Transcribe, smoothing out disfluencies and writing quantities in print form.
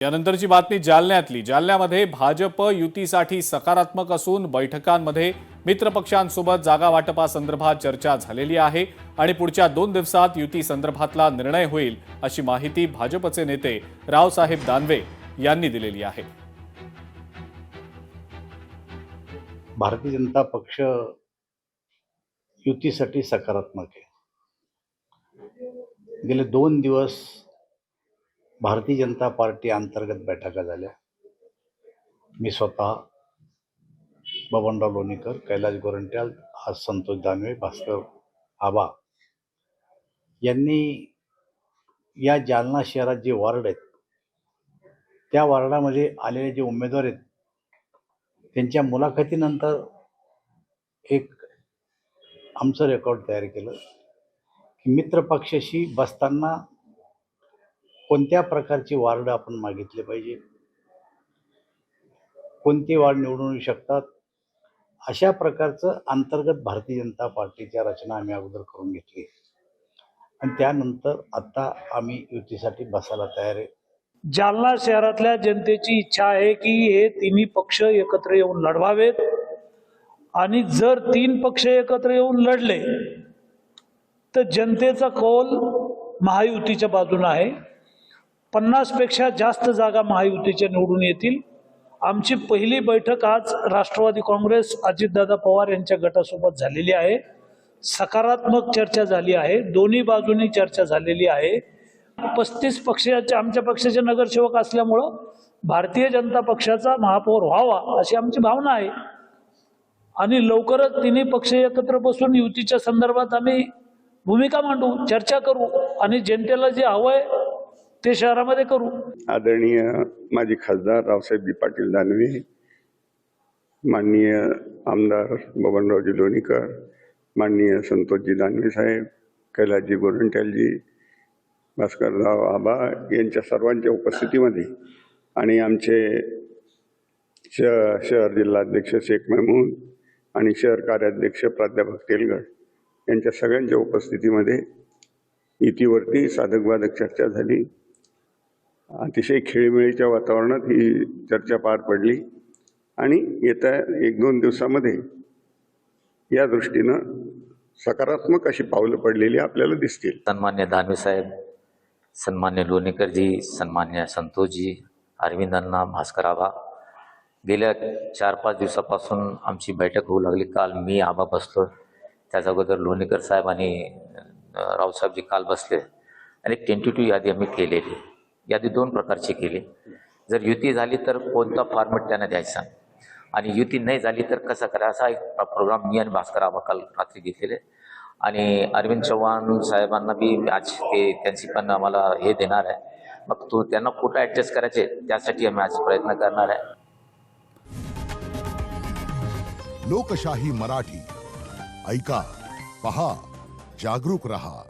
यानंतरची बातमी जालन्यातली। जालन्यामध्ये भाजप युतीसाठी सकारात्मक असून बैठकांमध्ये मित्रपक्षांसोबत जागा वाटपासंदर्भात चर्चा झालेली आहे आणि पुढच्या 2 दिवसात युती संदर्भातला निर्णय होईल अशी माहिती भाजपचे नेते रावसाहेब दानवे यांनी दिलेली आहे। भारतीय जनता पक्ष युतीसाठी सकारात्मक आहे। गेले 2 दिवस भारतीय जनता पार्टी अंतर्गत बैठका झाल्या। मी स्वतः बबनराव लोणीकर, कैलास गोरंट्याल, आज संतोष दानवे, भास्कर आबा यांनी या जालना शहरात जे वार्ड आहेत त्या वार्डामध्ये आलेले जे उमेदवार आहेत त्यांच्या मुलाखतीनंतर एक आमचं रेकॉर्ड तयार केलं की मित्र पक्षाशी बसताना कोणत्या प्रकारची वार्ड आपण मागितले पाहिजे, कोणते वार्ड निवडून येऊ शकतात, अशा प्रकारचं अंतर्गत भारतीय जनता पार्टीच्या रचना आम्ही अगोदर करून घेतली आणि त्यानंतर आता आम्ही युतीसाठी बसायला तयार आहे। जालना शहरातल्या जनतेची इच्छा आहे की हे तिन्ही पक्ष एकत्र येऊन लढवावेत आणि जर 3 पक्ष एकत्र येऊन लढले तर जनतेचा कौल महायुतीच्या बाजूने आहे। 50 पेक्षा जास्त जागा महायुतीच्या निवडून येतील। आमची पहिली बैठक आज राष्ट्रवादी काँग्रेस अजितदादा पवार यांच्या गटासोबत झालेली आहे। सकारात्मक चर्चा झाली आहे, दोन्ही बाजूंनी चर्चा झालेली आहे। 35 पक्षाचे आमच्या पक्षाचे नगरसेवक असल्यामुळं भारतीय जनता पक्षाचा महापौर व्हावा अशी आमची भावना आहे आणि लवकरच तिन्ही पक्ष एकत्र बसून युतीच्या संदर्भात आम्ही भूमिका मांडू, चर्चा करू आणि जनतेला जे हवंय ते शहरामध्ये करू। आदरणीय माजी खासदार रावसाहेबजी पाटील दानवे, माननीय आमदार बबनरावजी लोणीकर, माननीय संतोषजी दानवे साहेब, कैलासजी गोरंट्यालजी, भास्करराव आबा यांच्या सर्वांच्या उपस्थितीमध्ये आणि आमचे शहर जिल्हाध्यक्ष शेख मेहमूद आणि शहर कार्याध्यक्ष प्राध्यापक तेलगड यांच्या सगळ्यांच्या उपस्थितीमध्ये युतीवरती साधकबाधक चर्चा झाली। अतिशय खेळीमेळीच्या वातावरणात ही चर्चा पार पडली आणि येत्या 1-2 दिवसामध्ये या दृष्टीनं सकारात्मक अशी पावलं पडलेली आपल्याला दिसतील। सन्मान्य दानवे साहेब, सन्मान्य लोणीकरजी, सन्मान्य संतोषजी, अरविंदांना, भास्कर आबा, गेल्या 4-5 दिवसापासून आमची बैठक होऊ लागली। काल मी आबा बसलो, त्याच्या अगोदर लोणीकर साहेब आणि रावसाहेबजी काल बसले आणि एक टेंटेटिव्ह यादी आम्ही केलेली। यादी 2 प्रकारची केली। जर युती झाली तर कोणता फॉर्मॅट त्यांना द्यायचा आणि युती नाही झाली तर कसं करायचा, एक प्रोग्राम मी आणि भास्कर आबा काल रात्री घेतलेले आणि अरविंद चव्हाण साहेबांना बी आज ते त्यांची पण आम्हाला हे देणार आहे। मग तो त्यांना कुठं ॲडजस्ट करायचे त्यासाठी आम्ही आज प्रयत्न करणार आहे। लोकशाही मराठी ऐका, पहा, जागरूक रहा।